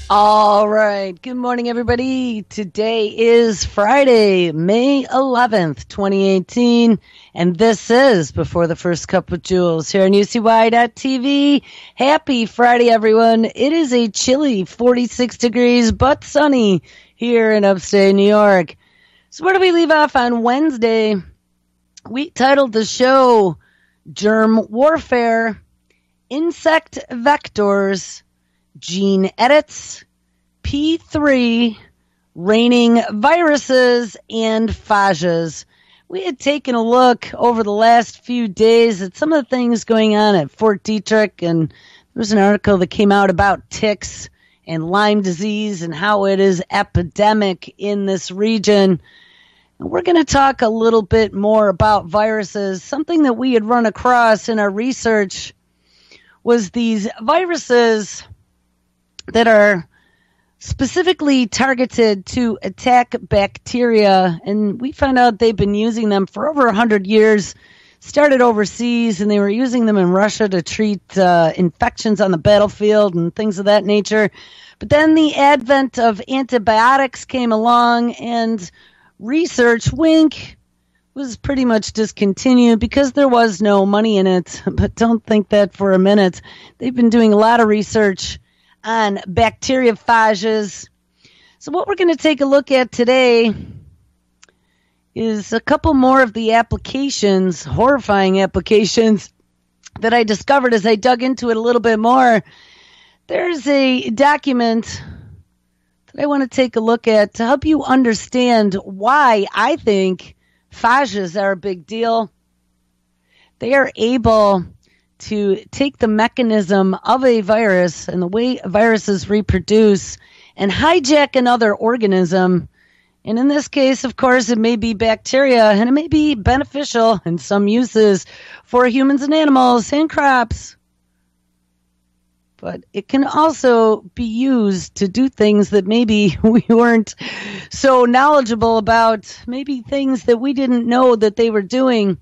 All right. Good morning, everybody. Today is Friday, May 11th, 2018, and this is Before the First Cup with Jules here on UCY.TV. Happy Friday, everyone. It is a chilly 46 degrees, but sunny here in upstate New York. So where do we leave off on Wednesday? We titled the show Germ Warfare, Insect Vectors, Gene Edits, P3, Reigning Viruses, and Phages. We had taken a look over the last few days at some of the things going on at Fort Detrick, and there was an article that came out about ticks and Lyme disease and how it is epidemic in this region. And we're going to talk a little bit more about viruses. Something that we had run across in our research was these viruses that are specifically targeted to attack bacteria, and we found out they've been using them for over 100 years. Started overseas, and they were using them in Russia to treat infections on the battlefield and things of that nature. But then the advent of antibiotics came along, and research, wink, was pretty much discontinued because there was no money in it. But don't think that for a minute. They've been doing a lot of research on bacteriophages. So what we're going to take a look at today is a couple more of the applications, horrifying applications, that I discovered as I dug into it a little bit more. There's a document that I want to take a look at to help you understand why I think phages are a big deal. They are able to take the mechanism of a virus and the way viruses reproduce and hijack another organism. And in this case, of course, it may be bacteria, and it may be beneficial in some uses for humans and animals and crops. But it can also be used to do things that maybe we weren't so knowledgeable about, maybe things that we didn't know that they were doing.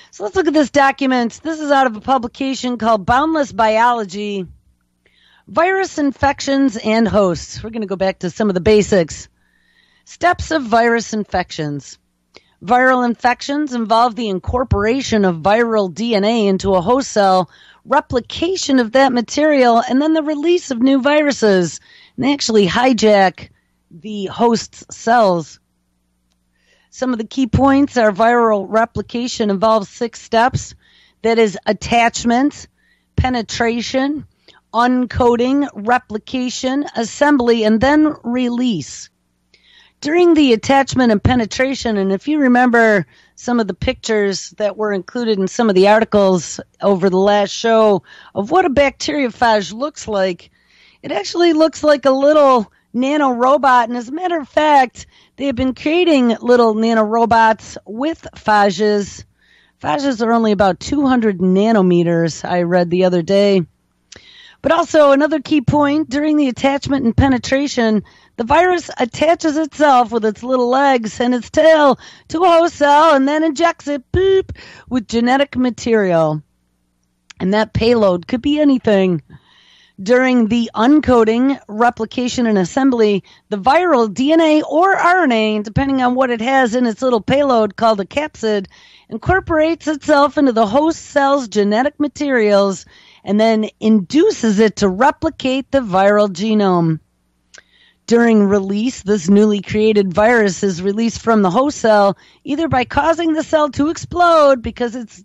So let's look at this document. This is out of a publication called Boundless Biology, Virus Infections and Hosts. We're going to go back to some of the basics. Steps of virus infections. Viral infections involve the incorporation of viral DNA into a host cell, replication of that material, and then the release of new viruses. And they actually hijack the host's cells. Some of the key points are viral replication involves 6 steps. That is attachment, penetration, uncoating, replication, assembly, and then release. During the attachment and penetration, and if you remember some of the pictures that were included in some of the articles over the last show of what a bacteriophage looks like, it actually looks like a little nanorobot. And as a matter of fact, they have been creating little nanorobots with phages. Phages are only about 200 nanometers, I read the other day. But also another key point, during the attachment and penetration, the virus attaches itself with its little legs and its tail to a host cell and then injects it, boop, with genetic material. And that payload could be anything. During the uncoating, replication, and assembly, the viral DNA or RNA, depending on what it has in its little payload called a capsid, incorporates itself into the host cell's genetic materials and then induces it to replicate the viral genome. During release, this newly created virus is released from the host cell either by causing the cell to explode because it's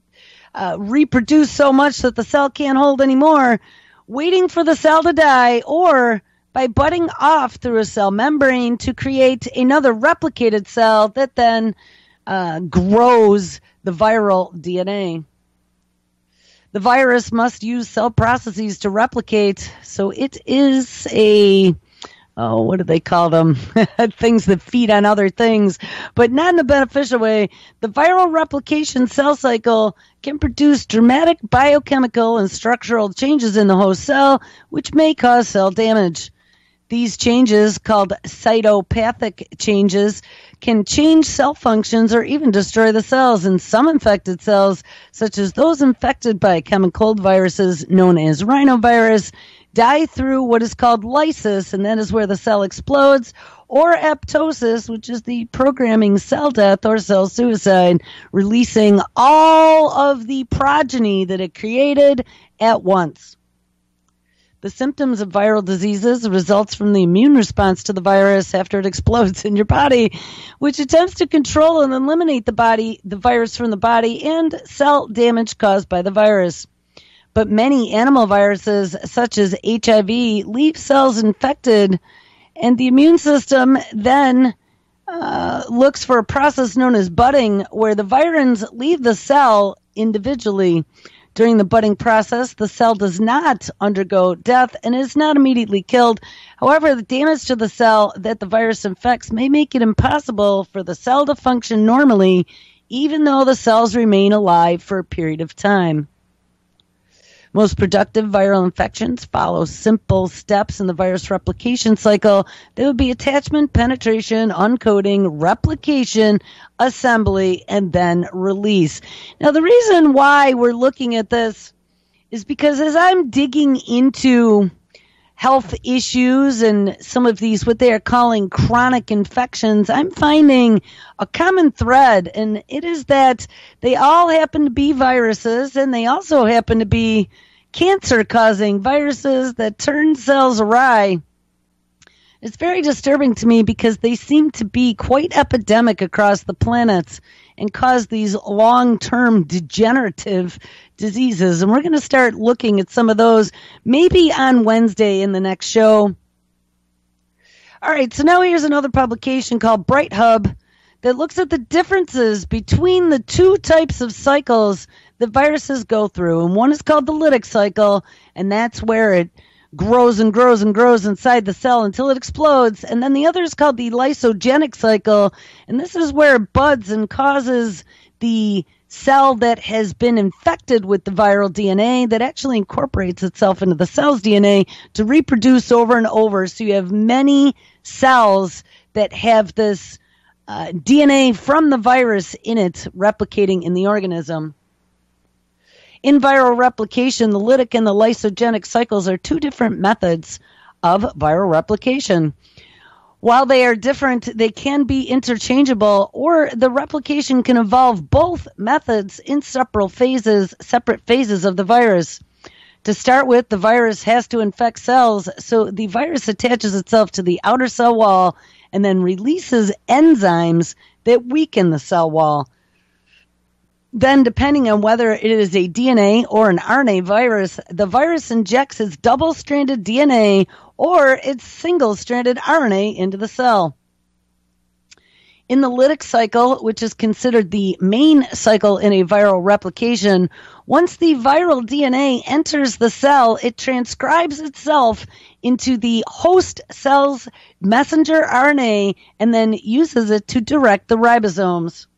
reproduced so much that the cell can't hold anymore, waiting for the cell to die, or by budding off through a cell membrane to create another replicated cell that then grows the viral DNA. The virus must use cell processes to replicate, so it is a what do they call them? Things that feed on other things, but not in a beneficial way. The viral replication cell cycle can produce dramatic biochemical and structural changes in the host cell, which may cause cell damage. These changes, called cytopathic changes, can change cell functions or even destroy the cells. And some infected cells, such as those infected by common cold viruses known as rhinovirus, die through what is called lysis, and that is where the cell explodes, or apoptosis, which is the programming cell death or cell suicide, releasing all of the progeny that it created at once. The symptoms of viral diseases results from the immune response to the virus after it explodes in your body, which attempts to control and eliminate the virus from the body, and cell damage caused by the virus. But many animal viruses, such as HIV, leave cells infected, and the immune system then looks for a process known as budding, where the virions leave the cell individually. During the budding process, the cell does not undergo death and is not immediately killed. However, the damage to the cell that the virus infects may make it impossible for the cell to function normally, even though the cells remain alive for a period of time. Most productive viral infections follow simple steps in the virus replication cycle. They would be attachment, penetration, uncoding, replication, assembly, and then release. Now, the reason why we're looking at this is because as I'm digging into health issues and some of these, what they are calling chronic infections, I'm finding a common thread, and it is that they all happen to be viruses, and they also happen to be cancer-causing viruses that turn cells awry. It's very disturbing to me because they seem to be quite epidemic across the planet and cause these long-term degenerative diseases. And we're going to start looking at some of those maybe on Wednesday in the next show. All right, so now here's another publication called Bright Hub that looks at the differences between the two types of cycles that viruses go through. And one is called the lytic cycle, and that's where it grows and grows and grows inside the cell until it explodes. And then the other is called the lysogenic cycle, and this is where it buds and causes the cell that has been infected with the viral DNA that actually incorporates itself into the cell's DNA to reproduce over and over. So you have many cells that have this DNA from the virus in it replicating in the organism. In viral replication, the lytic and the lysogenic cycles are two different methods of viral replication. While they are different, they can be interchangeable, or the replication can involve both methods in separate phases of the virus. To start with, the virus has to infect cells, so the virus attaches itself to the outer cell wall and then releases enzymes that weaken the cell wall. Then, depending on whether it is a DNA or an RNA virus, the virus injects its double-stranded DNA or its single-stranded RNA into the cell. In the lytic cycle, which is considered the main cycle in a viral replication, once the viral DNA enters the cell, it transcribes itself into the host cell's messenger RNA and then uses it to direct the ribosomes.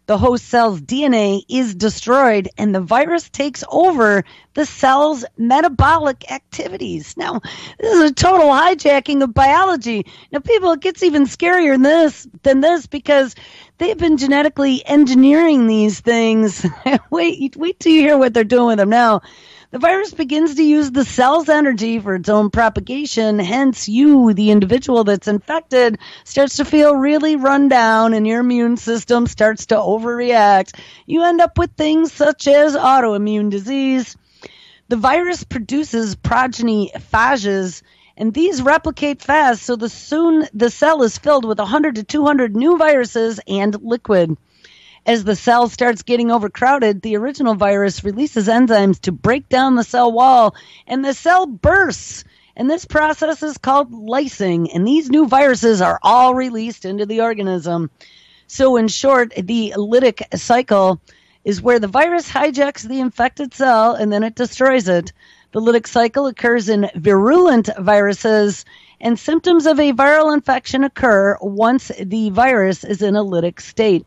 The host cell's DNA is destroyed and the virus takes over the cell's metabolic activities. Now, this is a total hijacking of biology. Now, people, it gets even scarier than this because they've been genetically engineering these things. Wait till you hear what they're doing with them now. The virus begins to use the cell's energy for its own propagation. Hence, you, the individual that's infected, starts to feel really run down and your immune system starts to overreact. You end up with things such as autoimmune disease. The virus produces progeny phages, and these replicate fast, so soon the cell is filled with 100 to 200 new viruses and liquid. As the cell starts getting overcrowded, the original virus releases enzymes to break down the cell wall, and the cell bursts. And this process is called lysing, and these new viruses are all released into the organism. So in short, the lytic cycle is where the virus hijacks the infected cell, and then it destroys it. The lytic cycle occurs in virulent viruses, and symptoms of a viral infection occur once the virus is in a lytic state.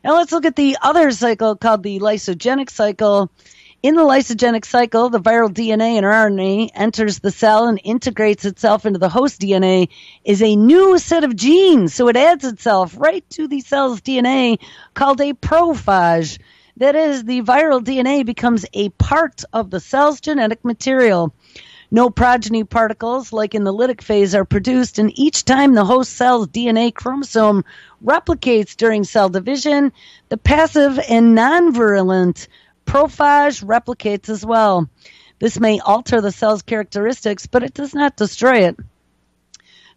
Now let's look at the other cycle called the lysogenic cycle. In the lysogenic cycle, the viral DNA and RNA enters the cell and integrates itself into the host DNA as a new set of genes. So it adds itself right to the cell's DNA called a prophage. That is, the viral DNA becomes a part of the cell's genetic material. No progeny particles, like in the lytic phase, are produced, and each time the host cell's DNA chromosome replicates during cell division, the passive and non-virulent prophage replicates as well. This may alter the cell's characteristics, but it does not destroy it.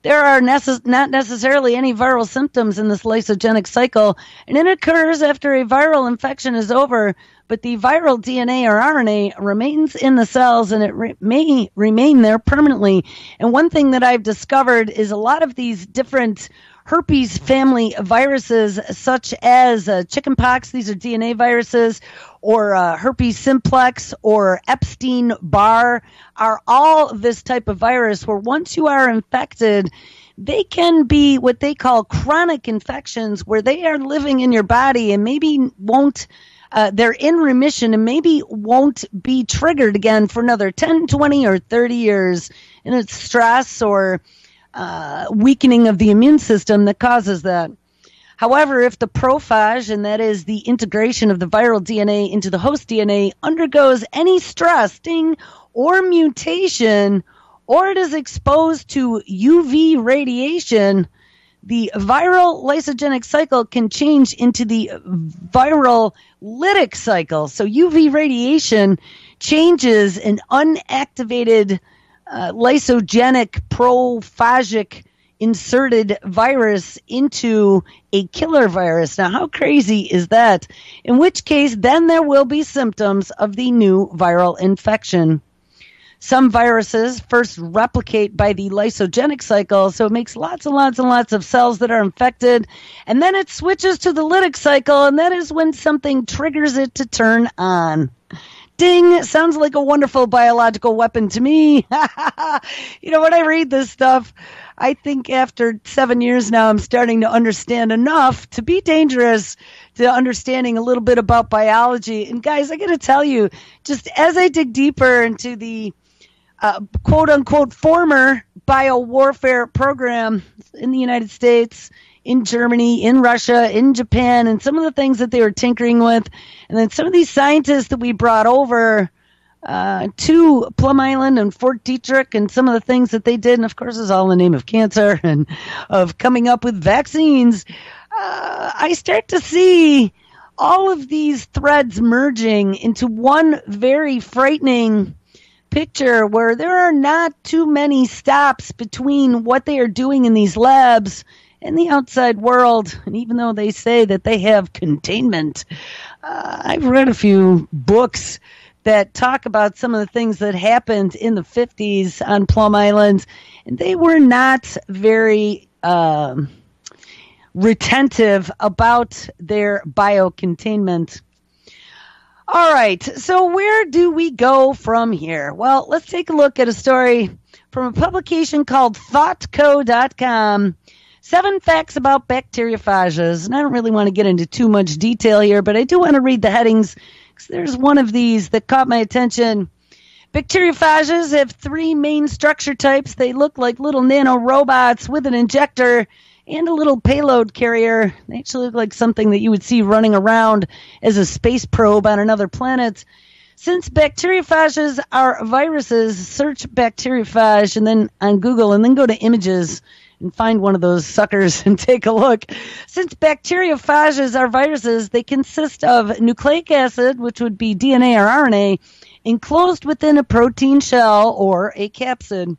There are not necessarily any viral symptoms in this lysogenic cycle, and it occurs after a viral infection is over, but the viral DNA or RNA remains in the cells, and it may remain there permanently. And one thing that I've discovered is a lot of these different herpes family viruses, such as chickenpox, these are DNA viruses, or herpes simplex or Epstein-Barr, are all this type of virus where once you are infected, they can be what they call chronic infections, where they are living in your body and maybe won't, they're in remission and maybe won't be triggered again for another 10, 20, or 30 years. And it's stress or weakening of the immune system that causes that. However, if the prophage, and that is the integration of the viral DNA into the host DNA, undergoes any stress, sting, or mutation, or it is exposed to UV radiation, the viral lysogenic cycle can change into the viral lytic cycle. So UV radiation changes an unactivated lysogenic prophagic inserted virus into a killer virus. Now, how crazy is that? In which case, then there will be symptoms of the new viral infection. Some viruses first replicate by the lysogenic cycle, so it makes lots and lots and lots of cells that are infected, and then it switches to the lytic cycle, and that is when something triggers it to turn on. Ding! Sounds like a wonderful biological weapon to me. You know, when I read this stuff, I think after 7 years now, I'm starting to understand enough to be dangerous, to understanding a little bit about biology. And guys, I got to tell you, just as I dig deeper into the quote-unquote former biowarfare program in the United States, in Germany, in Russia, in Japan, and some of the things that they were tinkering with, and then some of these scientists that we brought over to Plum Island and Fort Detrick, and some of the things that they did, and of course it's all in the name of cancer and of coming up with vaccines, I start to see all of these threads merging into one very frightening picture where there are not too many stops between what they are doing in these labs and the outside world. And even though they say that they have containment, I've read a few books that talk about some of the things that happened in the 50s on Plum Island, and they were not very retentive about their biocontainment. All right, so where do we go from here? Well, let's take a look at a story from a publication called thoughtco.com. 7 facts about bacteriophages. And I don't really want to get into too much detail here, but I do want to read the headings, because there's one of these that caught my attention. Bacteriophages have 3 main structure types. They look like little nano robots with an injector and a little payload carrier. They actually look like something that you would see running around as a space probe on another planet. Since bacteriophages are viruses, search bacteriophage and then on Google, and then go to images and find one of those suckers and take a look. Since bacteriophages are viruses, they consist of nucleic acid, which would be DNA or RNA, enclosed within a protein shell or a capsid.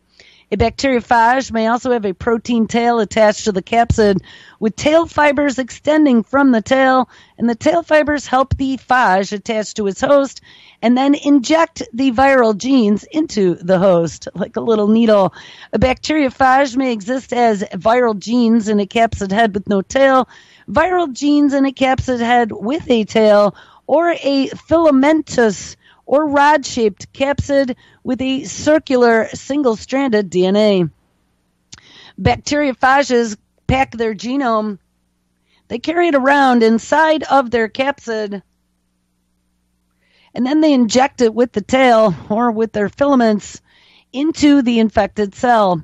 A bacteriophage may also have a protein tail attached to the capsid, with tail fibers extending from the tail, and the tail fibers help the phage attach to its host and then inject the viral genes into the host, like a little needle. A bacteriophage may exist as viral genes in a capsid head with no tail, viral genes in a capsid head with a tail, or a filamentous or rod-shaped capsid with a circular single-stranded DNA. Bacteriophages pack their genome. They carry it around inside of their capsid, and then they inject it with the tail or with their filaments into the infected cell.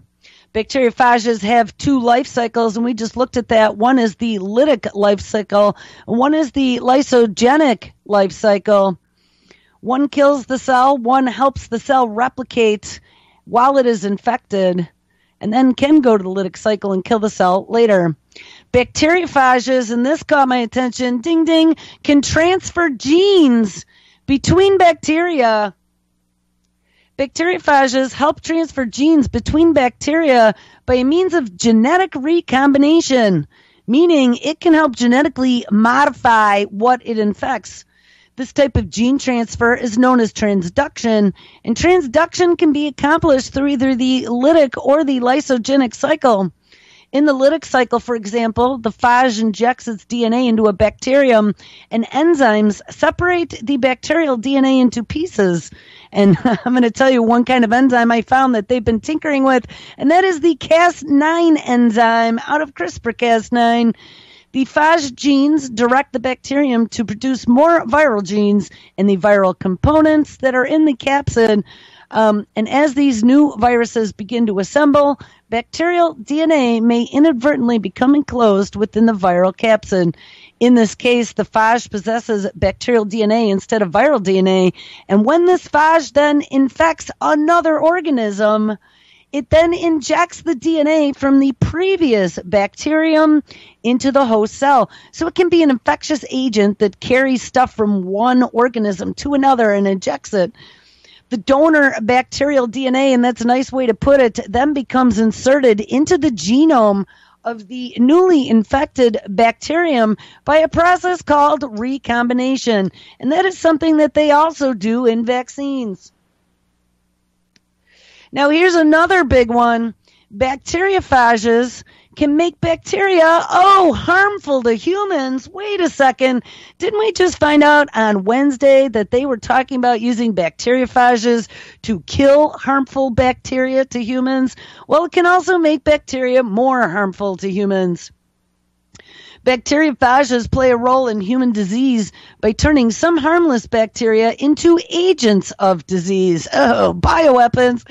Bacteriophages have 2 life cycles, and we just looked at that. One is the lytic life cycle, and one is the lysogenic life cycle. One kills the cell, one helps the cell replicate while it is infected and then can go to the lytic cycle and kill the cell later. Bacteriophages, and this caught my attention, ding ding, can transfer genes between bacteria. Bacteriophages help transfer genes between bacteria by means of genetic recombination, meaning it can help genetically modify what it infects. This type of gene transfer is known as transduction, and transduction can be accomplished through either the lytic or the lysogenic cycle. In the lytic cycle, for example, the phage injects its DNA into a bacterium, and enzymes separate the bacterial DNA into pieces. And I'm going to tell you one kind of enzyme I found that they've been tinkering with, and that is the Cas9 enzyme out of CRISPR-Cas9. The phage genes direct the bacterium to produce more viral genes and the viral components that are in the capsid. And as these new viruses begin to assemble, bacterial DNA may inadvertently become enclosed within the viral capsid. In this case, the phage possesses bacterial DNA instead of viral DNA. And when this phage then infects another organism, it then injects the DNA from the previous bacterium into the host cell. So it can be an infectious agent that carries stuff from one organism to another and injects it. The donor bacterial DNA, and that's a nice way to put it, then becomes inserted into the genome of the newly infected bacterium by a process called recombination. And that is something that they also do in vaccines. Now, here's another big one. Bacteriophages can make bacteria, harmful to humans. Wait a second. Didn't we just find out on Wednesday that they were talking about using bacteriophages to kill harmful bacteria to humans? Well, it can also make bacteria more harmful to humans. Bacteriophages play a role in human disease by turning some harmless bacteria into agents of disease. Bioweapons.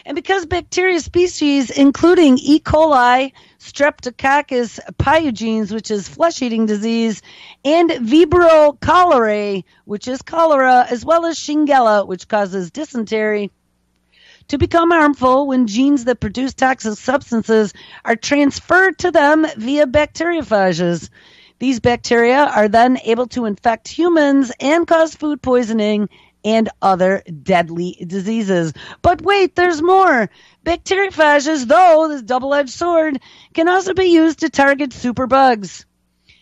And because bacteria species, including E. coli, Streptococcus pyogenes, which is flesh-eating disease, and Vibrio cholerae, which is cholera, as well as Shigella, which causes dysentery, to become harmful when genes that produce toxic substances are transferred to them via bacteriophages. These bacteria are then able to infect humans and cause food poisoning and other deadly diseases. But wait, there's more. Bacteriophages, though, this double-edged sword, can also be used to target superbugs.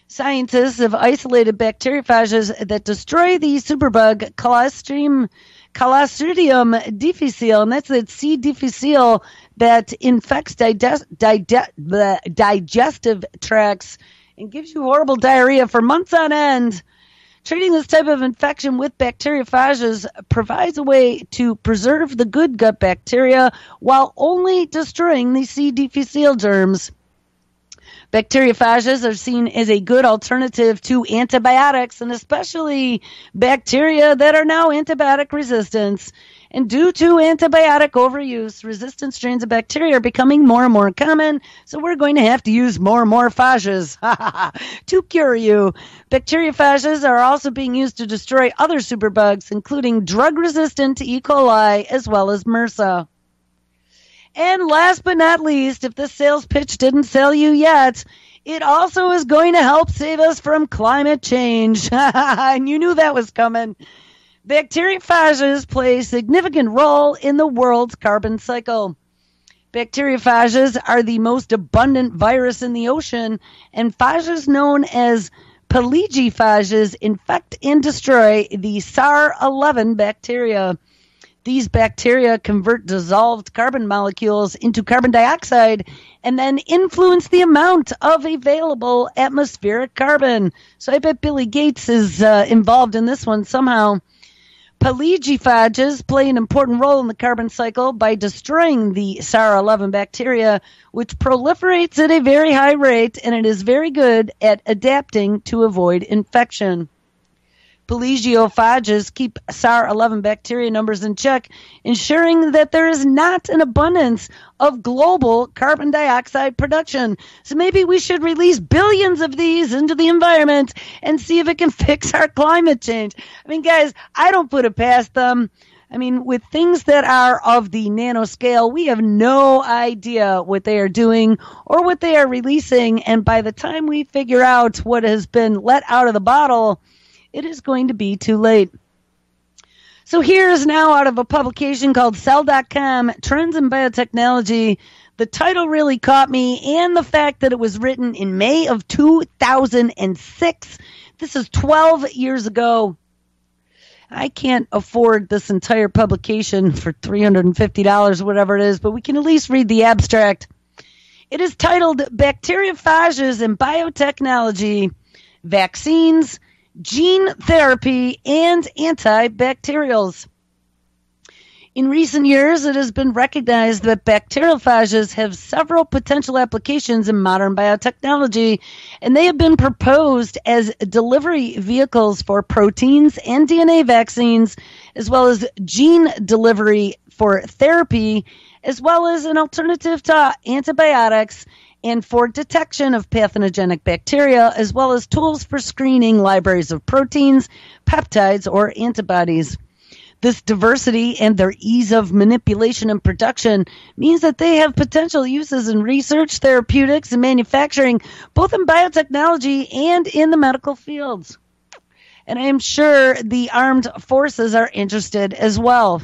Scientists have isolated bacteriophages that destroy the superbug Clostridium difficile, and that's that C. difficile that infects digestive tracts and gives you horrible diarrhea for months on end. Treating this type of infection with bacteriophages provides a way to preserve the good gut bacteria while only destroying the C. difficile germs. Bacteriophages are seen as a good alternative to antibiotics, and especially bacteria that are now antibiotic resistant. And due to antibiotic overuse, resistant strains of bacteria are becoming more and more common, so we're going to have to use more and more phages to cure you. Bacteriophages are also being used to destroy other superbugs, including drug-resistant E. coli as well as MRSA. And last but not least, if this sales pitch didn't sell you yet, it also is going to help save us from climate change. And you knew that was coming. Bacteriophages play a significant role in the world's carbon cycle. Bacteriophages are the most abundant virus in the ocean, and phages known as peligophages infect and destroy the SAR-11 bacteria. These bacteria convert dissolved carbon molecules into carbon dioxide and then influence the amount of available atmospheric carbon. So I bet Billy Gates is involved in this one somehow. Peligophages play an important role in the carbon cycle by destroying the SAR-11 bacteria, which proliferates at a very high rate, and it is very good at adapting to avoid infection. Peligophages keep SAR-11 bacteria numbers in check, ensuring that there is not an abundance of global carbon dioxide production. So maybe we should release billions of these into the environment and see if it can fix our climate change. I mean, guys, I don't put it past them. I mean, with things that are of the nanoscale, we have no idea what they are doing or what they are releasing. And by the time we figure out what has been let out of the bottle, it is going to be too late. So here's now out of a publication called Cell.com, Trends in Biotechnology. The title really caught me, and the fact that it was written in May of 2006. This is 12 years ago. I can't afford this entire publication for $350, whatever it is, but we can at least read the abstract. It is titled Bacteriophages in Biotechnology, Vaccines, Gene Therapy, and Antibacterials. In recent years, it has been recognized that bacteriophages have several potential applications in modern biotechnology, and they have been proposed as delivery vehicles for proteins and DNA vaccines, as well as gene delivery for therapy, as well as an alternative to antibiotics and for detection of pathogenic bacteria, as well as tools for screening libraries of proteins, peptides, or antibodies. This diversity and their ease of manipulation and production means that they have potential uses in research, therapeutics, and manufacturing, both in biotechnology and in the medical fields. And I am sure the armed forces are interested as well.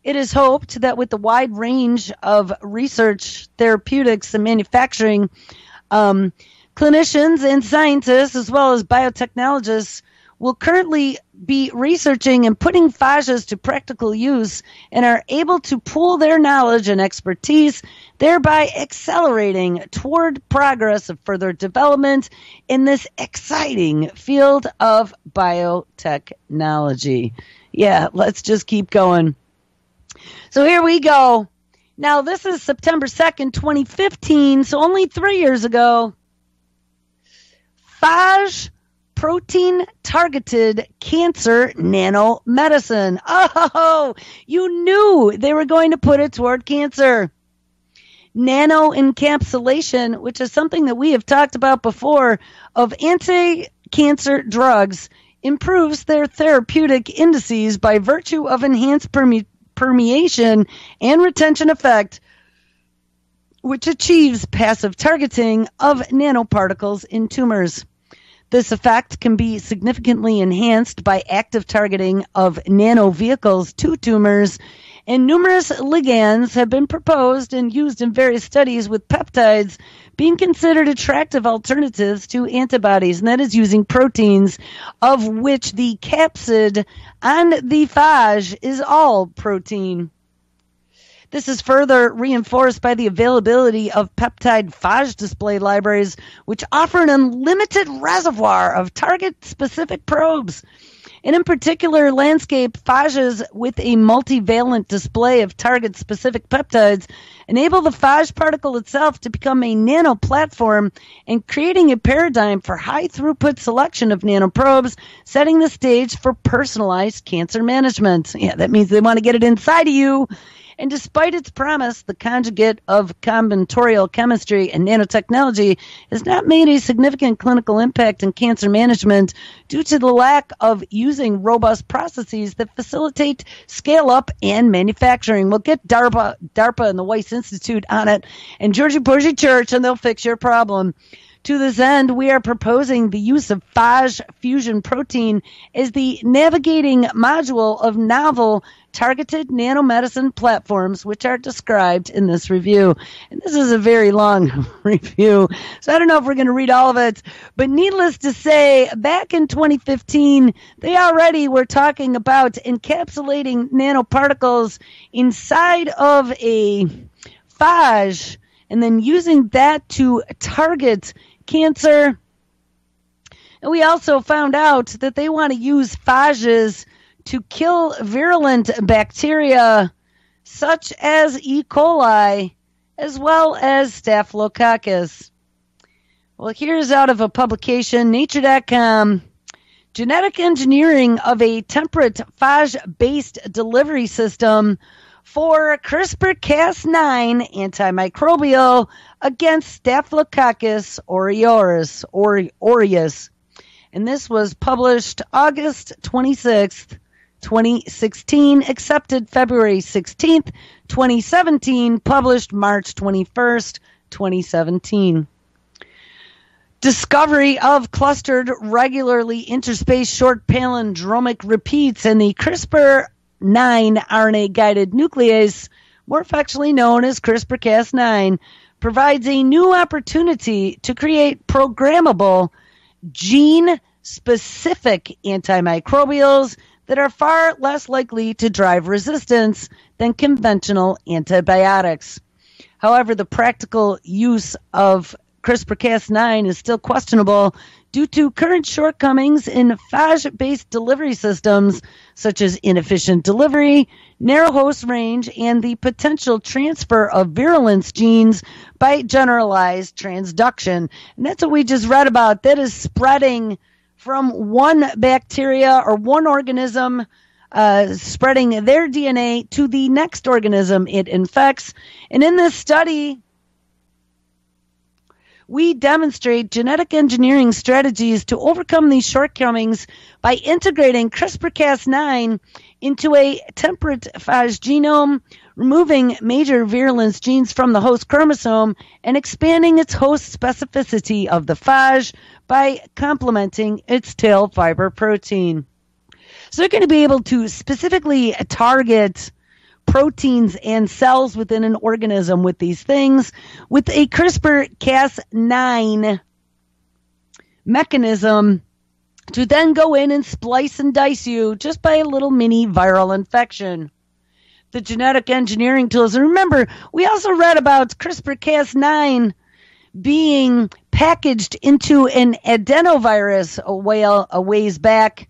It is hoped that with the wide range of research, therapeutics, and manufacturing, clinicians and scientists, as well as biotechnologists, will currently be researching and putting phages to practical use and are able to pool their knowledge and expertise, thereby accelerating toward progress of further development in this exciting field of biotechnology. Yeah, let's just keep going. So here we go. Now, this is September 2nd, 2015, so only 3 years ago. Phage protein-targeted cancer nanomedicine. Oh, you knew they were going to put it toward cancer. Nano-encapsulation, which is something that we have talked about before, of anti-cancer drugs, improves their therapeutic indices by virtue of enhanced permeation and retention effect, which achieves passive targeting of nanoparticles in tumors. This effect can be significantly enhanced by active targeting of nanovehicles to tumors, and numerous ligands have been proposed and used in various studies, with peptides being considered attractive alternatives to antibodies, and that is using proteins, of which the capsid on the phage is all protein. This is further reinforced by the availability of peptide phage display libraries, which offer an unlimited reservoir of target-specific probes. And in particular, landscape phages with a multivalent display of target-specific peptides enable the phage particle itself to become a nanoplatform and creating a paradigm for high-throughput selection of nanoprobes, setting the stage for personalized cancer management. Yeah, that means they want to get it inside of you. And despite its promise, the conjugate of combinatorial chemistry and nanotechnology has not made a significant clinical impact in cancer management due to the lack of using robust processes that facilitate scale-up and manufacturing. We'll get DARPA and the Weiss Institute on it, and Georgie Porgy Church, and they'll fix your problem. To this end, we are proposing the use of phage fusion protein as the navigating module of novel targeted nanomedicine platforms, which are described in this review. And this is a very long review, so I don't know if we're going to read all of it. But needless to say, back in 2015, they already were talking about encapsulating nanoparticles inside of a phage and then using that to target cancer. And we also found out that they want to use phages to kill virulent bacteria such as E. coli as well as Staphylococcus. Well, here's out of a publication, Nature.com, Genetic Engineering of a Temperate Phage-Based Delivery System for CRISPR-Cas9 antimicrobial against Staphylococcus aureus. And this was published August 26th, 2016, accepted February 16th, 2017, published March 21st, 2017. Discovery of clustered, regularly interspaced short palindromic repeats in the CRISPR-9 RNA-guided nuclease, more affectionately known as CRISPR-Cas9, provides a new opportunity to create programmable, gene-specific antimicrobials that are far less likely to drive resistance than conventional antibiotics. However, the practical use of CRISPR-Cas9 is still questionable due to current shortcomings in phage-based delivery systems, such as inefficient delivery, narrow host range, and the potential transfer of virulence genes by generalized transduction. And that's what we just read about. That is spreading from one bacteria or one organism, spreading their DNA to the next organism it infects. And in this study, we demonstrate genetic engineering strategies to overcome these shortcomings by integrating CRISPR-Cas9 into a temperate phage genome, removing major virulence genes from the host chromosome, and expanding its host specificity of the phage by complementing its tail fiber protein. So they're going to be able to specifically target proteins and cells within an organism with these things, with a CRISPR-Cas9 mechanism to then go in and splice and dice you just by a little mini viral infection. The genetic engineering tools, and remember, we also read about CRISPR-Cas9 being packaged into an adenovirus a ways back.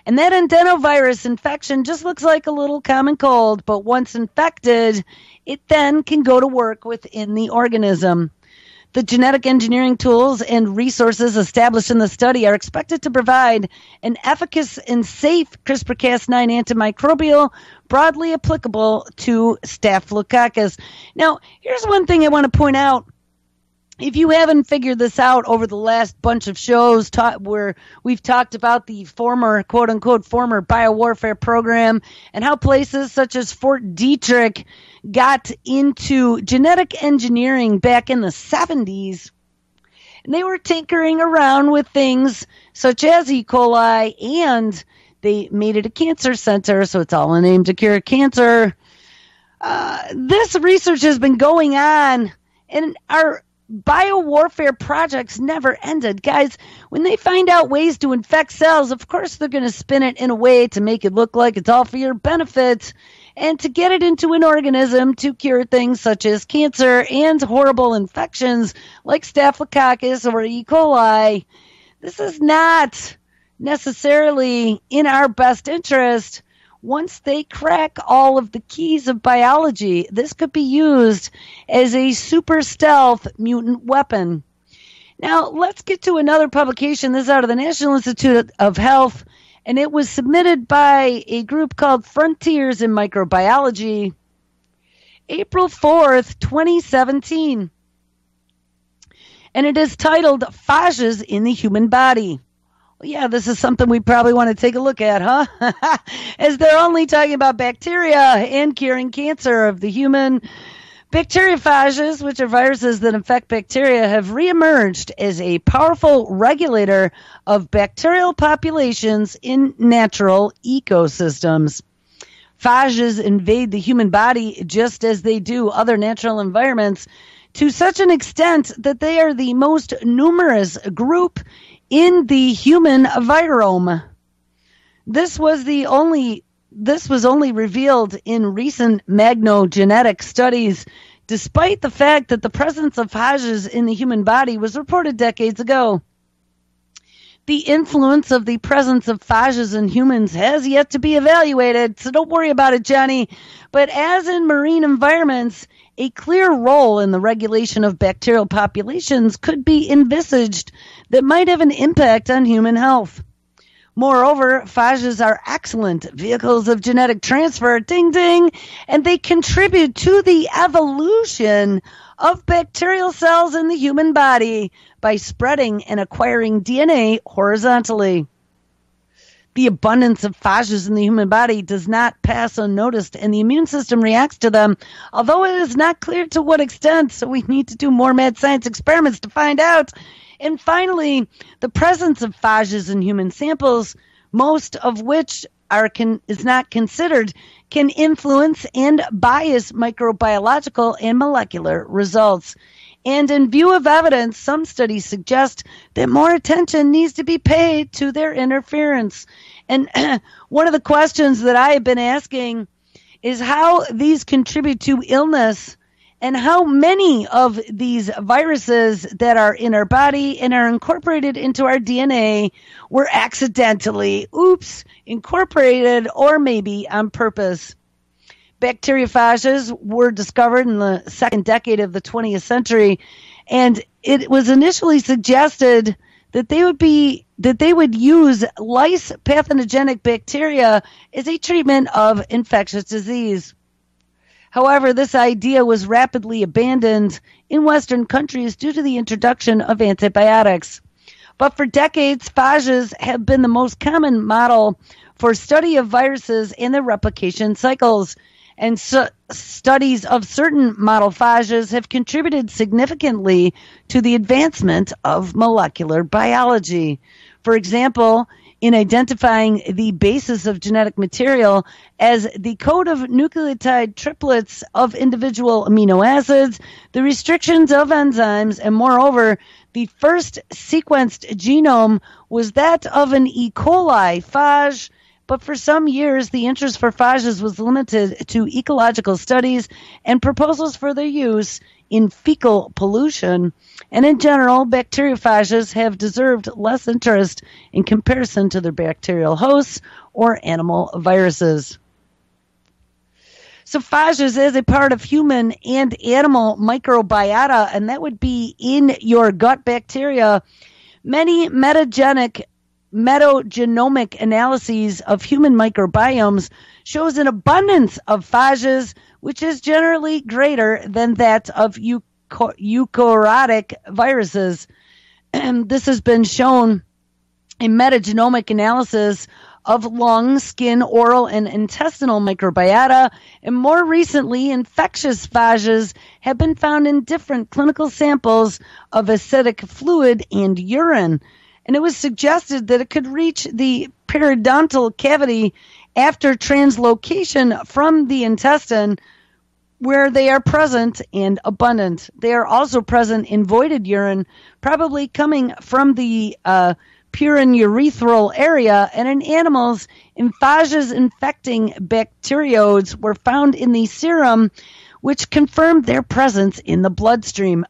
And that adenovirus infection just looks like a little common cold, but once infected, it then can go to work within the organism. The genetic engineering tools and resources established in the study are expected to provide an efficacious and safe CRISPR-Cas9 antimicrobial broadly applicable to Staphylococcus. Now, here's one thing I want to point out. If you haven't figured this out over the last bunch of shows where we've talked about the former, quote-unquote, former biowarfare program and how places such as Fort Detrick got into genetic engineering back in the 70s, and they were tinkering around with things such as E. coli, and they made it a cancer center, so it's all a name to cure cancer. This research has been going on, and our biowarfare projects never ended. Guys, when they find out ways to infect cells, of course they're going to spin it in a way to make it look like it's all for your benefit and to get it into an organism to cure things such as cancer and horrible infections like Staphylococcus or E. coli. This is not necessarily in our best interest. Once they crack all of the keys of biology, this could be used as a super stealth mutant weapon. Now, let's get to another publication. This is out of the National Institute of Health, and it was submitted by a group called Frontiers in Microbiology, April 4th, 2017. And it is titled Phages in the Human Body. Well, yeah, this is something we probably want to take a look at, huh? As they're only talking about bacteria and curing cancer of the human. Bacteriophages, which are viruses that infect bacteria, have reemerged as a powerful regulator of bacterial populations in natural ecosystems. Phages invade the human body just as they do other natural environments to such an extent that they are the most numerous group in the human virome. This was only revealed in recent magnogenetic studies, despite the fact that the presence of phages in the human body was reported decades ago. The influence of the presence of phages in humans has yet to be evaluated, so don't worry about it, Johnny. But as in marine environments, a clear role in the regulation of bacterial populations could be envisaged that might have an impact on human health. Moreover, phages are excellent vehicles of genetic transfer, ding ding, and they contribute to the evolution of bacterial cells in the human body by spreading and acquiring DNA horizontally. The abundance of phages in the human body does not pass unnoticed, and the immune system reacts to them, although it is not clear to what extent, so we need to do more mad science experiments to find out. And finally, the presence of phages in human samples, most of which is not considered, can influence and bias microbiological and molecular results. And in view of evidence, some studies suggest that more attention needs to be paid to their interference. And one of the questions that I have been asking is how these contribute to illness and how many of these viruses that are in our body and are incorporated into our DNA were accidentally, incorporated or maybe on purpose. Bacteriophages were discovered in the second decade of the 20th century, and it was initially suggested that they would use lice pathogenic bacteria as a treatment of infectious disease. However, this idea was rapidly abandoned in Western countries due to the introduction of antibiotics. But for decades, phages have been the most common model for study of viruses and their replication cycles. And studies of certain model phages have contributed significantly to the advancement of molecular biology. For example, in identifying the basis of genetic material as the code of nucleotide triplets of individual amino acids, the restrictions of enzymes, and moreover, the first sequenced genome was that of an E. coli phage. But for some years, the interest for phages was limited to ecological studies and proposals for their use in fecal pollution. And in general, bacteriophages have deserved less interest in comparison to their bacterial hosts or animal viruses. So phages is a part of human and animal microbiota, and that would be in your gut bacteria. Many metagenomic analyses of human microbiomes shows an abundance of phages, which is generally greater than that of eukaryotic viruses. This has been shown in metagenomic analysis of lung, skin, oral, and intestinal microbiota, and more recently, infectious phages have been found in different clinical samples of acidic fluid and urine. And it was suggested that it could reach the periodontal cavity after translocation from the intestine, where they are present and abundant. They are also present in voided urine, probably coming from the purinurethral area, and in animals, phages infecting bacterioids were found in the serum, which confirmed their presence in the bloodstream.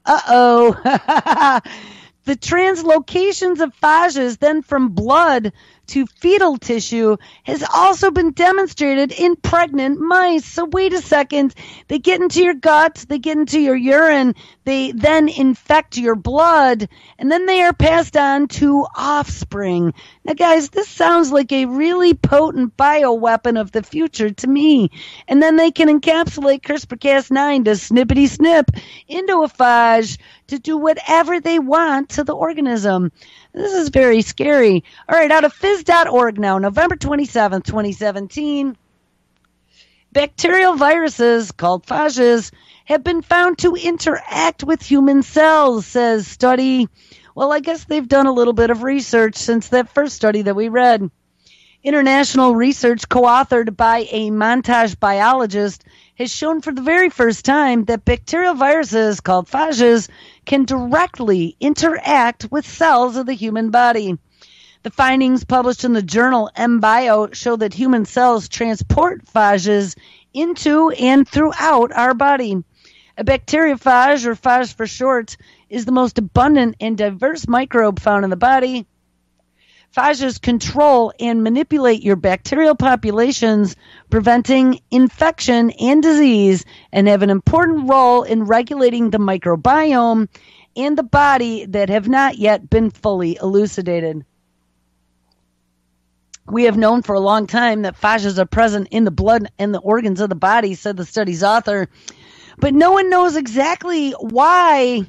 The translocations of phages then from blood to fetal tissue has also been demonstrated in pregnant mice. So wait a second. They get into your gut, they get into your urine, they then infect your blood, and then they are passed on to offspring. Now, guys, this sounds like a really potent bioweapon of the future to me. And then they can encapsulate CRISPR-Cas9 to snippety snip into a phage to do whatever they want to the organism. This is very scary. All right, out of phys.org now, November 27th, 2017. Bacterial viruses called phages have been found to interact with human cells, says study. Well, I guess they've done a little bit of research since that first study that we read. International research co-authored by a montage biologist has shown for the very first time that bacterial viruses called phages can directly interact with cells of the human body. The findings published in the journal MBio show that human cells transport phages into and throughout our body. A bacteriophage, or phage for short, is the most abundant and diverse microbe found in the body. Phages control and manipulate your bacterial populations, preventing infection and disease, and have an important role in regulating the microbiome and the body that have not yet been fully elucidated. We have known for a long time that phages are present in the blood and the organs of the body, said the study's author, but no one knows exactly why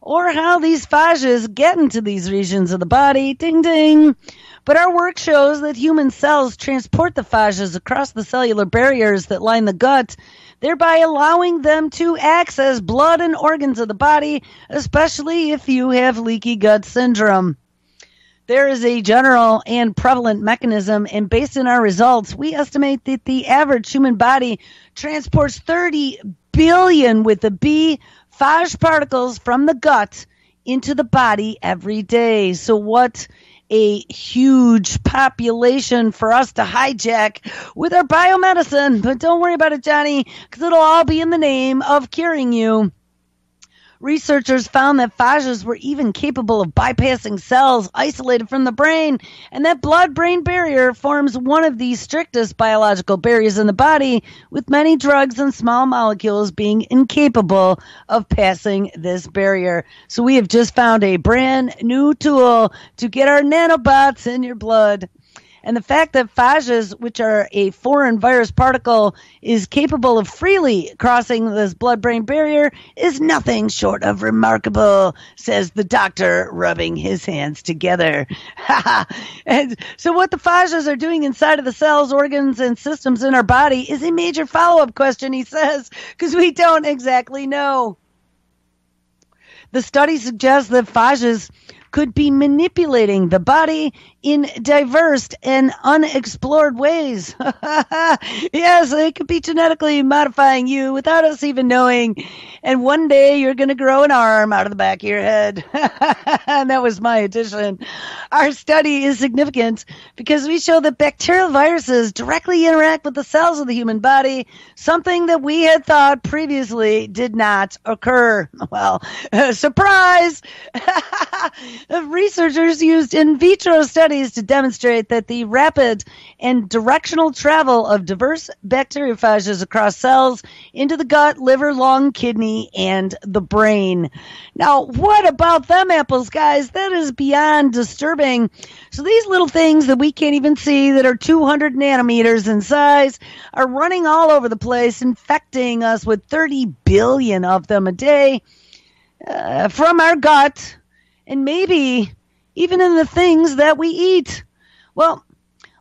or how these phages get into these regions of the body. Ding, ding. But our work shows that human cells transport the phages across the cellular barriers that line the gut, thereby allowing them to access blood and organs of the body, especially if you have leaky gut syndrome. There is a general and prevalent mechanism, and based on our results, we estimate that the average human body transports 30 billion with a B phage particles from the gut into the body every day. So what a huge population for us to hijack with our biomedicine. But don't worry about it, Johnny, because it'll all be in the name of curing you. Researchers found that phages were even capable of bypassing cells isolated from the brain, and that blood-brain barrier forms one of the strictest biological barriers in the body, with many drugs and small molecules being incapable of passing this barrier. So we have just found a brand new tool to get our nanobots in your blood. And the fact that phages, which are a foreign virus particle, is capable of freely crossing this blood-brain barrier is nothing short of remarkable, says the doctor, rubbing his hands together. And so what the phages are doing inside of the cells, organs, and systems in our body is a major follow-up question, he says, because we don't exactly know. The study suggests that phages could be manipulating the body in diverse and unexplored ways. Yes, they could be genetically modifying you without us even knowing. And one day you're going to grow an arm out of the back of your head. And that was my addition. Our study is significant because we show that bacterial viruses directly interact with the cells of the human body, something that we had thought previously did not occur. Well, surprise! Researchers used in vitro studies to demonstrate that the rapid and directional travel of diverse bacteriophages across cells into the gut, liver, lung, kidney, and the brain. Now, what about them apples, guys? That is beyond disturbing. So these little things that we can't even see that are 200 nanometers in size are running all over the place, infecting us with 30 billion of them a day from our gut, and maybe even in the things that we eat. Well,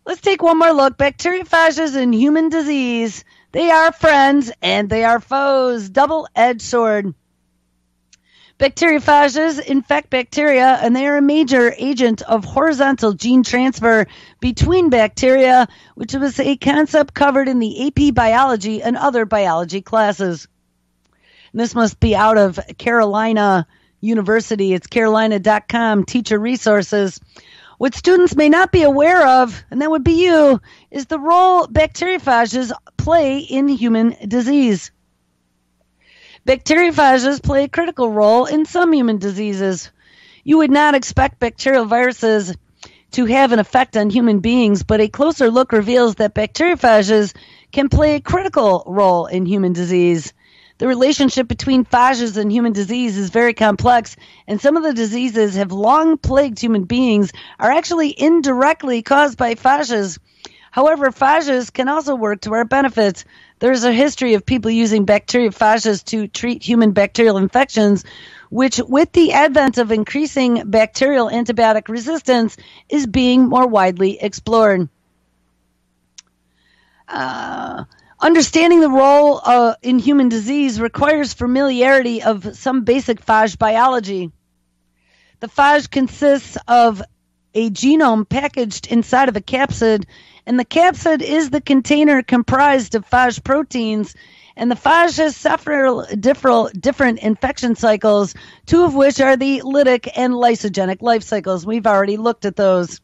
let's take one more look. Bacteriophages in human disease. They are friends and they are foes. Double-edged sword. Bacteriophages infect bacteria, and they are a major agent of horizontal gene transfer between bacteria, which was a concept covered in the AP Biology and other biology classes. And this must be out of Carolina University. It's carolina.com, teacher resources. What students may not be aware of, and that would be you, is the role bacteriophages play in human disease. Bacteriophages play a critical role in some human diseases. You would not expect bacterial viruses to have an effect on human beings, but a closer look reveals that bacteriophages can play a critical role in human disease. The relationship between phages and human disease is very complex, and some of the diseases have long plagued human beings are actually indirectly caused by phages. However, phages can also work to our benefit. There is a history of people using bacteriophages to treat human bacterial infections, which, with the advent of increasing bacterial antibiotic resistance, is being more widely explored. Understanding the role in human disease requires familiarity of some basic phage biology. The phage consists of a genome packaged inside of a capsid, and the capsid is the container comprised of phage proteins, and the phage has several different infection cycles, two of which are the lytic and lysogenic life cycles. We've already looked at those.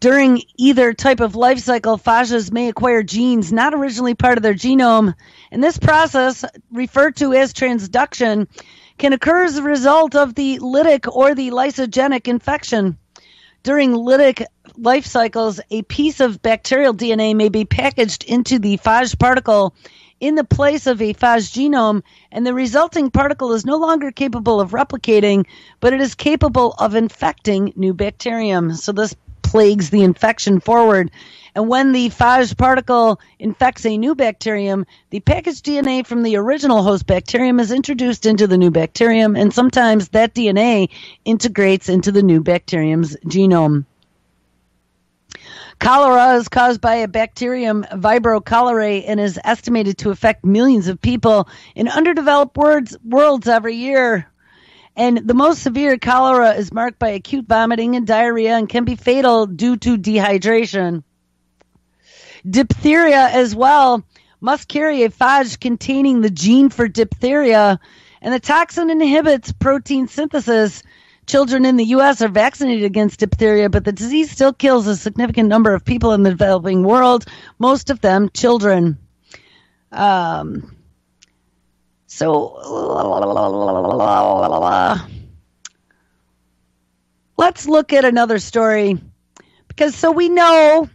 During either type of life cycle, phages may acquire genes not originally part of their genome, and this process, referred to as transduction, can occur as a result of the lytic or the lysogenic infection. During lytic life cycles, a piece of bacterial DNA may be packaged into the phage particle in the place of a phage genome, and the resulting particle is no longer capable of replicating, but it is capable of infecting new bacterium. So this plagues the infection forward. And when the phage particle infects a new bacterium, the packaged DNA from the original host bacterium is introduced into the new bacterium, and sometimes that DNA integrates into the new bacterium's genome. Cholera is caused by a bacterium, Vibrio cholerae, and is estimated to affect millions of people in underdeveloped worlds every year. And the most severe cholera is marked by acute vomiting and diarrhea and can be fatal due to dehydration. Diphtheria as well must carry a phage containing the gene for diphtheria, and the toxin inhibits protein synthesis. Children in the U.S. are vaccinated against diphtheria, but the disease still kills a significant number of people in the developing world, most of them children. Let's look at another story, because we know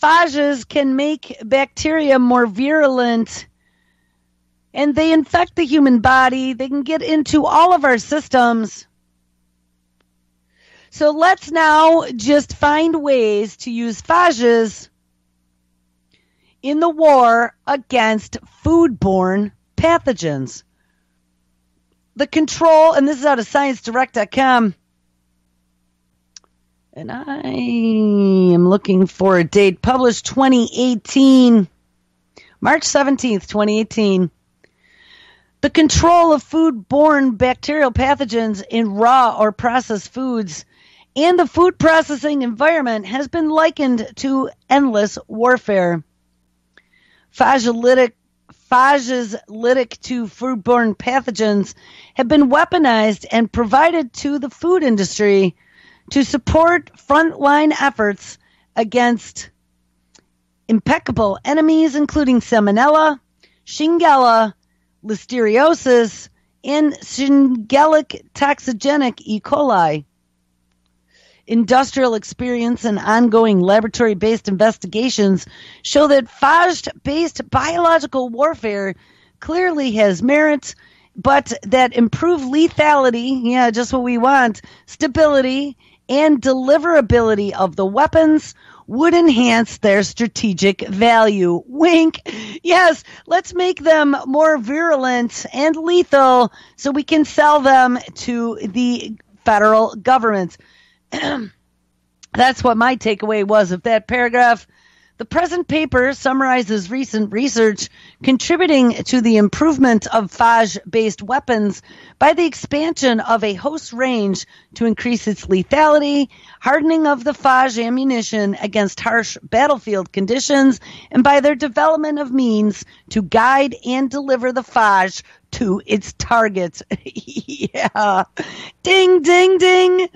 phages can make bacteria more virulent, and they infect the human body. They can get into all of our systems. So let's now just find ways to use phages in the war against foodborne pathogens. The control, and this is out of ScienceDirect.com, and I am looking for a date, published 2018, March 17th, 2018. The control of foodborne bacterial pathogens in raw or processed foods and the food processing environment has been likened to endless warfare. Phages lytic to foodborne pathogens have been weaponized and provided to the food industry to support frontline efforts against impeccable enemies, including Salmonella, Shigella, Listeriosis, and Shigella toxigenic E. coli. Industrial experience and ongoing laboratory-based investigations show that phage-based biological warfare clearly has merits, but that improved lethality, just what we want, stability, and deliverability of the weapons would enhance their strategic value. Wink. Yes, let's make them more virulent and lethal so we can sell them to the federal government. That's what my takeaway was of that paragraph. The present paper summarizes recent research contributing to the improvement of phage-based weapons by the expansion of a host range to increase its lethality, hardening of the phage ammunition against harsh battlefield conditions, and by their development of means to guide and deliver the phage to its targets. Yeah. Ding, ding, ding.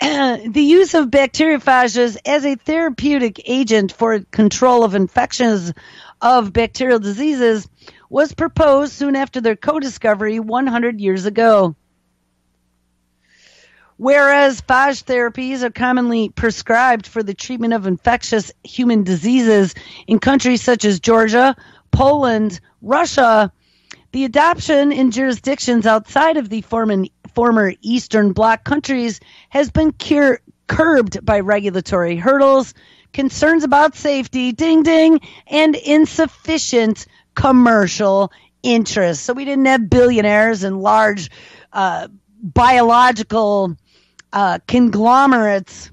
The use of bacteriophages as a therapeutic agent for control of infections of bacterial diseases was proposed soon after their co-discovery 100 years ago. Whereas phage therapies are commonly prescribed for the treatment of infectious human diseases in countries such as Georgia, Poland, Russia, the adoption in jurisdictions outside of the former Eastern Bloc countries has been curbed by regulatory hurdles, concerns about safety, ding ding, and insufficient commercial interest. So we didn't have billionaires and large biological conglomerates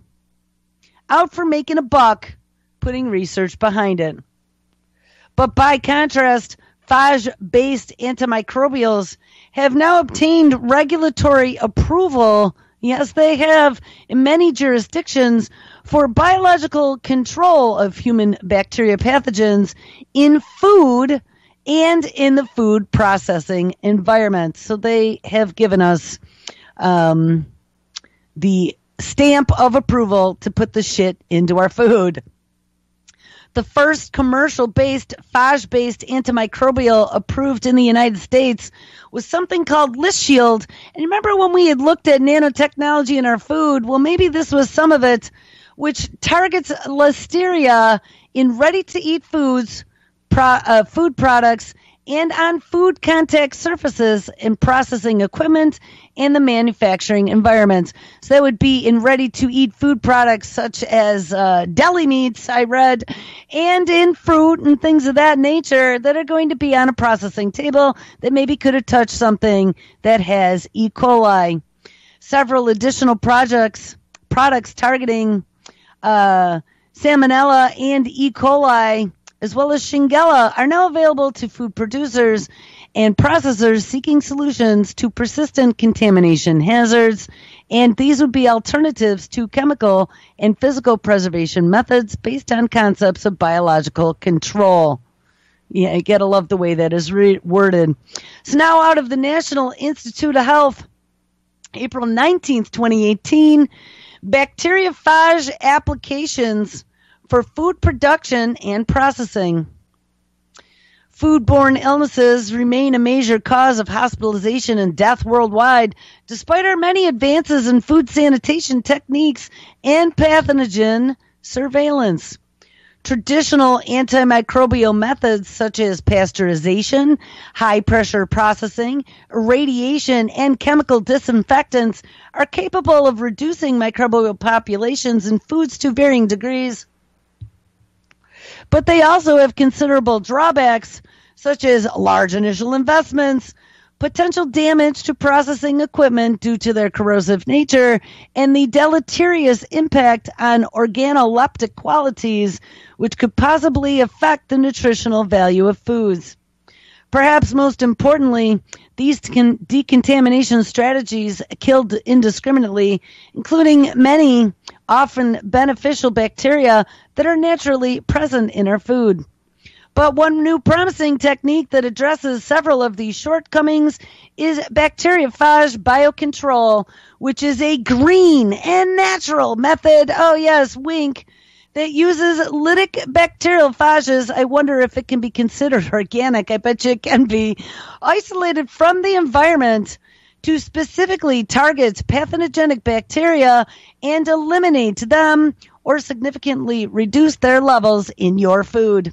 out for making a buck, putting research behind it. But by contrast, phage-based antimicrobials have now obtained regulatory approval, yes they have, in many jurisdictions for biological control of human bacteria pathogens in food and in the food processing environment. So they have given us the stamp of approval to put the shit into our food. The first commercial-based, phage-based antimicrobial approved in the United States was something called ListShield. And remember when we had looked at nanotechnology in our food? Well, maybe this was some of it, which targets Listeria in ready-to-eat foods, food products, and on food contact surfaces in processing equipment and the manufacturing environment. So that would be in ready-to-eat food products such as deli meats, I read, and in fruit and things of that nature that are going to be on a processing table that maybe could have touched something that has E. coli. Several additional products targeting Salmonella and E. coli, as well as Shigella, are now available to food producers and processors seeking solutions to persistent contamination hazards. And these would be alternatives to chemical and physical preservation methods based on concepts of biological control. Yeah, you gotta love the way that is worded. So now out of the National Institute of Health, April 19th, 2018, bacteriophage applications for food production and processing. Foodborne illnesses remain a major cause of hospitalization and death worldwide, despite our many advances in food sanitation techniques and pathogen surveillance. Traditional antimicrobial methods such as pasteurization, high-pressure processing, irradiation, and chemical disinfectants are capable of reducing microbial populations in foods to varying degrees. But they also have considerable drawbacks, such as large initial investments, potential damage to processing equipment due to their corrosive nature, and the deleterious impact on organoleptic qualities, which could possibly affect the nutritional value of foods. Perhaps most importantly, these decontamination strategies killed indiscriminately, including many often beneficial bacteria that are naturally present in our food. But one new promising technique that addresses several of these shortcomings is bacteriophage BioControl, which is a green and natural method, oh yes, wink, that uses lytic bacteriophages. I wonder if it can be considered organic. I bet you it can be. Isolated from the environment to specifically target pathogenic bacteria and eliminate them or significantly reduce their levels in your food.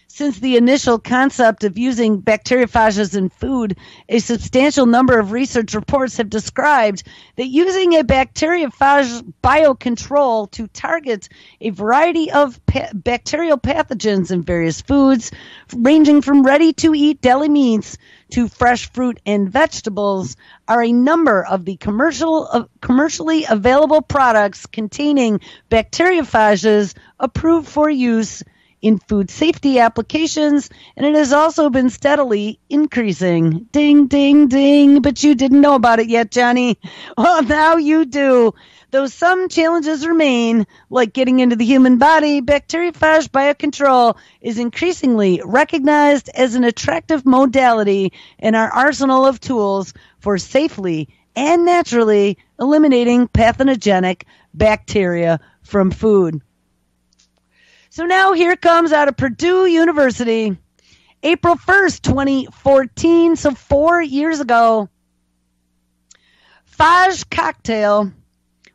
Since the initial concept of using bacteriophages in food, a substantial number of research reports have described that using a bacteriophage biocontrol to target a variety of bacterial pathogens in various foods, ranging from ready-to-eat deli meats to fresh fruit and vegetables, are a number of the commercially available products containing bacteriophages approved for use in food safety applications, and it has also been steadily increasing. Ding, ding, ding. But you didn't know about it yet, Johnny. Well, now you do. Though some challenges remain, like getting into the human body, bacteriophage biocontrol is increasingly recognized as an attractive modality in our arsenal of tools for safely and naturally eliminating pathogenic bacteria from food. So now here comes out of Purdue University, April 1st, 2014, so 4 years ago. Phage cocktail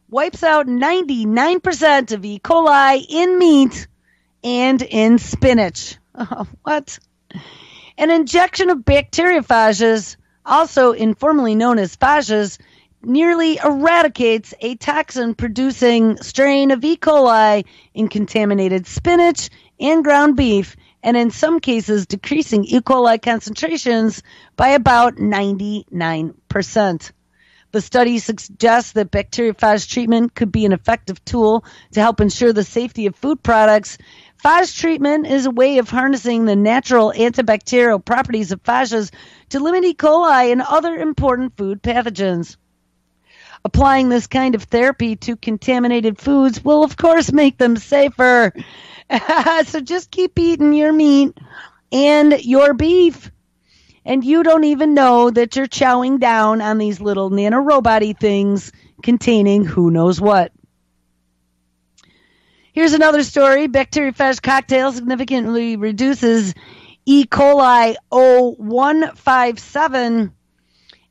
wipes out 99% of E. coli in meat and in spinach. Oh, what? An injection of bacteriophages, also informally known as phages, nearly eradicates a toxin-producing strain of E. coli in contaminated spinach and ground beef, and in some cases decreasing E. coli concentrations by about 99%. The study suggests that bacteriophage treatment could be an effective tool to help ensure the safety of food products. Phage treatment is a way of harnessing the natural antibacterial properties of phages to limit E. coli and other important food pathogens. Applying this kind of therapy to contaminated foods will, of course, make them safer. So just keep eating your meat and your beef. And you don't even know that you're chowing down on these little nanorobot-y things containing who knows what. Here's another story. Bacteriophage cocktail significantly reduces E. coli 0157.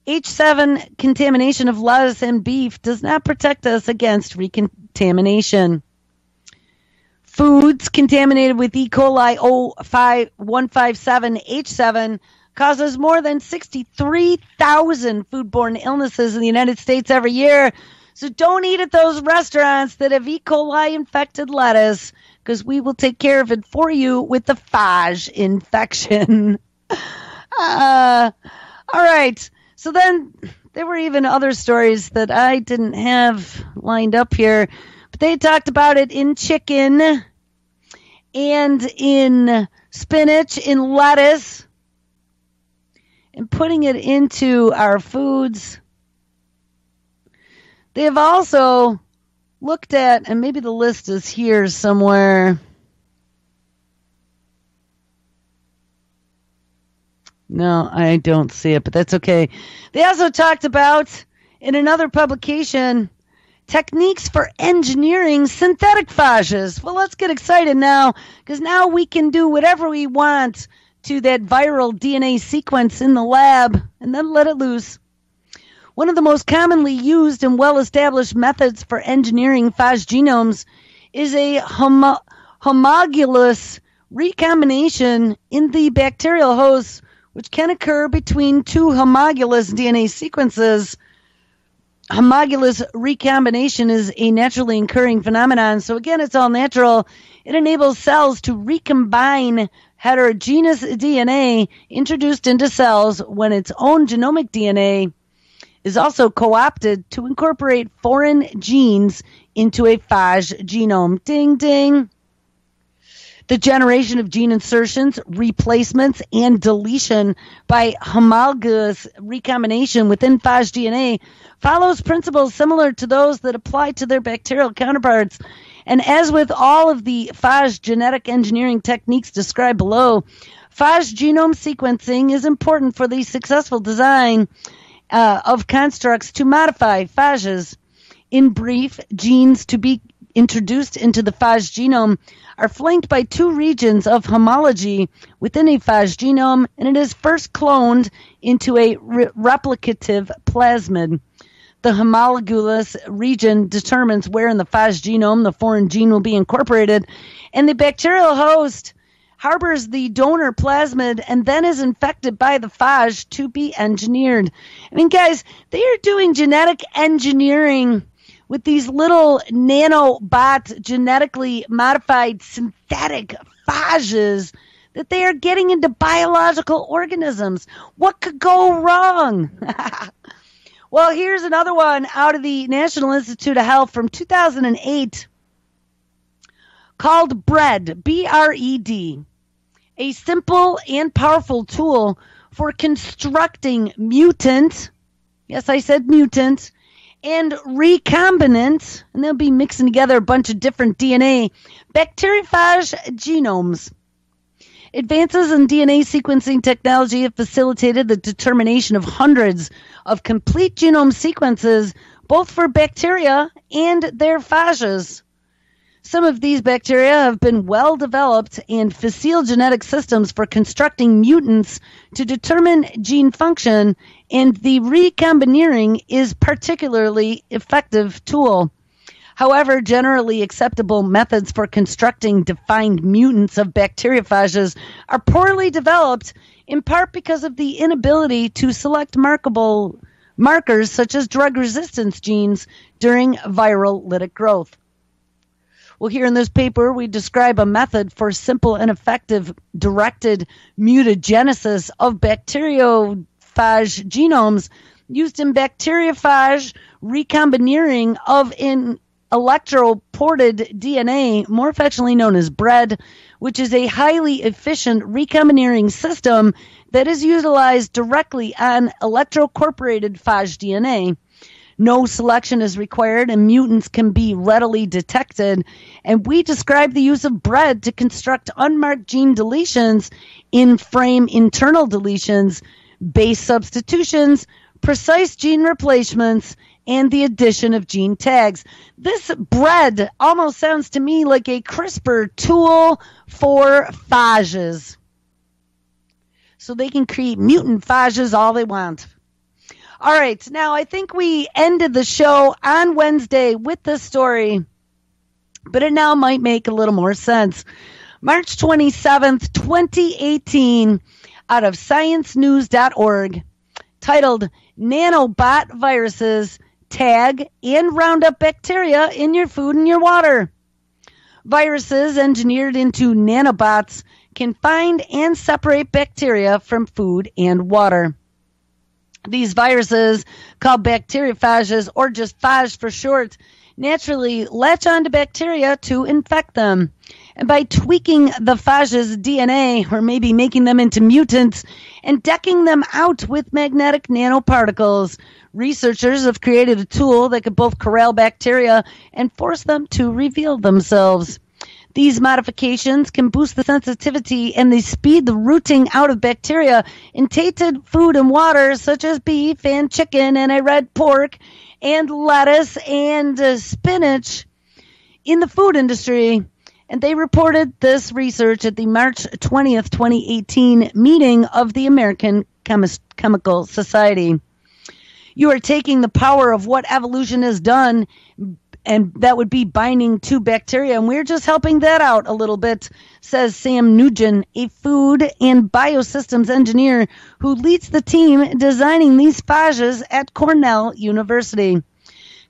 H7 contamination of lettuce and beef does not protect us against recontamination. Foods contaminated with E. coli 157H7 causes more than 63,000 foodborne illnesses in the United States every year. So don't eat at those restaurants that have E. coli infected lettuce, because we will take care of it for you with the phage infection. All right. So then there were even other stories that I didn't have lined up here, but they talked about it in chicken and in spinach, in lettuce, and putting it into our foods. They have also looked at, and maybe the list is here somewhere. No, I don't see it, but that's okay. They also talked about, in another publication, techniques for engineering synthetic phages. Well, let's get excited now, because now we can do whatever we want to that viral DNA sequence in the lab and then let it loose. One of the most commonly used and well-established methods for engineering phage genomes is a homologous recombination in the bacterial hosts, which can occur between two homologous DNA sequences. Homologous recombination is a naturally occurring phenomenon. So again, it's all natural. It enables cells to recombine heterogeneous DNA introduced into cells when its own genomic DNA is also co-opted to incorporate foreign genes into a phage genome. Ding, ding. The generation of gene insertions, replacements, and deletion by homologous recombination within phage DNA follows principles similar to those that apply to their bacterial counterparts. And as with all of the phage genetic engineering techniques described below, phage genome sequencing is important for the successful design of constructs to modify phages. In brief, genes to be introduced into the phage genome are flanked by two regions of homology within a phage genome, and it is first cloned into a replicative plasmid. The homologous region determines where in the phage genome the foreign gene will be incorporated, and the bacterial host harbors the donor plasmid and then is infected by the phage to be engineered. I mean, guys, they are doing genetic engineering with these little nanobot, genetically modified synthetic phages that they are getting into biological organisms. What could go wrong? Well, here's another one out of the National Institute of Health from 2008 called BRED, B-R-E-D, a simple and powerful tool for constructing mutant, yes, I said mutant, and recombinant, and they'll be mixing together a bunch of different DNA, bacteriophage genomes. Advances in DNA sequencing technology have facilitated the determination of hundreds of complete genome sequences, both for bacteria and their phages. Some of these bacteria have been well developed and facile genetic systems for constructing mutants to determine gene function, and the recombineering is particularly effective tool. However, generally acceptable methods for constructing defined mutants of bacteriophages are poorly developed, in part because of the inability to select markable markers such as drug resistance genes during viral lytic growth. Well, here in this paper, we describe a method for simple and effective directed mutagenesis of bacteriophage genomes used in bacteriophage recombineering of an electroported DNA, more affectionately known as BRED, which is a highly efficient recombineering system that is utilized directly on electrocorporated phage DNA. No selection is required, and mutants can be readily detected. And we describe the use of BRED to construct unmarked gene deletions, in-frame internal deletions, base substitutions, precise gene replacements, and the addition of gene tags. This BRED almost sounds to me like a CRISPR tool for phages. So they can create mutant phages all they want. All right, now I think we ended the show on Wednesday with this story but it now might make a little more sense. March 27th, 2018, out of sciencenews.org, titled Nanobot Viruses Tag and Round Up Bacteria in Your Food and Your Water. Viruses engineered into nanobots can find and separate bacteria from food and water. These viruses, called bacteriophages, or just phage for short, naturally latch onto bacteria to infect them. And by tweaking the phages' DNA, or maybe making them into mutants, and decking them out with magnetic nanoparticles, researchers have created a tool that could both corral bacteria and force them to reveal themselves. These modifications can boost the sensitivity and they speed the rooting out of bacteria in tainted food and water, such as beef and chicken and red pork and lettuce and spinach in the food industry. And they reported this research at the March 20th, 2018 meeting of the American Chemical Society. You are taking the power of what evolution has done, and that would be binding to bacteria, and we're just helping that out a little bit, says Sam Nugent, a food and biosystems engineer who leads the team designing these phages at Cornell University.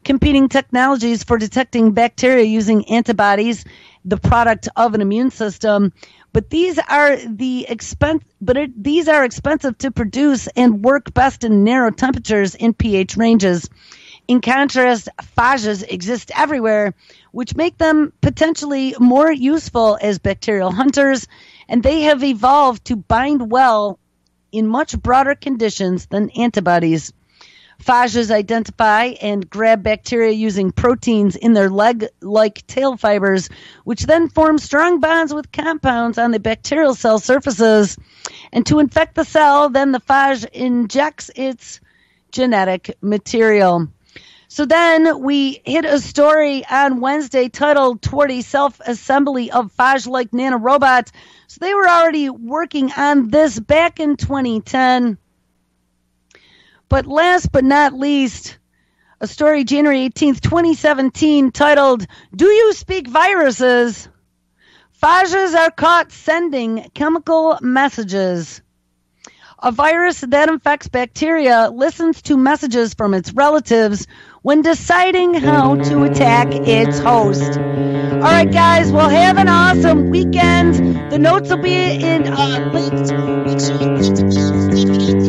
Competing technologies for detecting bacteria using antibodies, the product of an immune system, but these are expensive to produce and work best in narrow temperatures and pH ranges. In contrast, phages exist everywhere, which make them potentially more useful as bacterial hunters, and they have evolved to bind well in much broader conditions than antibodies. Phages identify and grab bacteria using proteins in their leg-like tail fibers, which then form strong bonds with compounds on the bacterial cell surfaces. And to infect the cell, then the phage injects its genetic material. So then we hit a story on Wednesday titled Toward a Self-Assembly of Phage-like Nanorobots. So they were already working on this back in 2010. But last but not least, a story January 18th, 2017 titled Do You Speak Viruses? Phages are caught sending chemical messages. A virus that infects bacteria listens to messages from its relatives when deciding how to attack its host. All right, guys, well, have an awesome weekend. The notes will be in linked. Make sure you